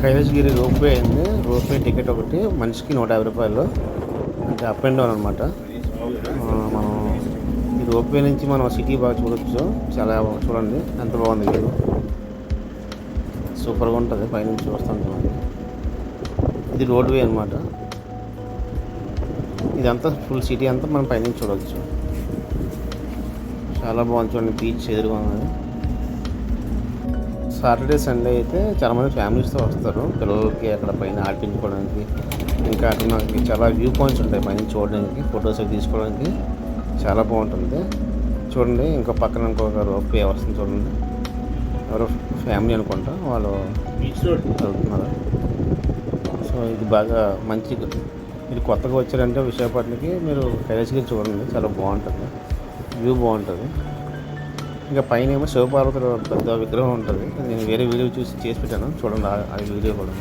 Kailasagiri ropeway అయింది. Ropeway ticket ఒకటి మనిషికి 150 రూపాయలు, అంటే అప్ అండ్ డౌన్ అనమాట. మనం ఈ రోప్వే నుంచి మనం సిటీ బాగా చూడొచ్చు. చాలా చూడండి ఎంత బాగుంది వ్యూ, సూపర్గా ఉంటుంది పైనుంచి చూస్తుంటాం. ఇది రోడ్వే అనమాట. ఇదంతా ఫుల్ సిటీ అంతా మనం పైనుంచి చూడవచ్చు. చాలా బాగుంది చూడండి, బీచ్ ఎదురుగా ఉన్నది. సాటర్డే సండే అయితే చాలామంది ఫ్యామిలీస్తో వస్తారు, పిల్లలకి అక్కడ పైన ఆడిపించుకోవడానికి. ఇంకా అటు మనకి చాలా వ్యూ పాయింట్స్ ఉంటాయి పైన చూడడానికి, ఫొటోస్ అవి తీసుకోవడానికి చాలా బాగుంటుంది. చూడండి ఇంకో పక్కన ఇంకొక రోప్వే వస్తుంది చూడండి. ఎవరో ఫ్యామిలీ అనుకుంటా, వాళ్ళు వెళ్తున్నారు. సో ఇది బాగా మంచి, మీరు కొత్తగా వచ్చారంటే విశాఖపట్నంకి మీరు కైలాసగిరి చూడండి, చాలా బాగుంటుంది, వ్యూ బాగుంటుంది. ఇంకా పైన ఏమో శివపార్వతుల పెద్ద విగ్రహం ఉంటుంది. నేను వేరే వీడియో చూసి చేసి పెట్టాను, చూడండి ఆ వీడియో కూడా.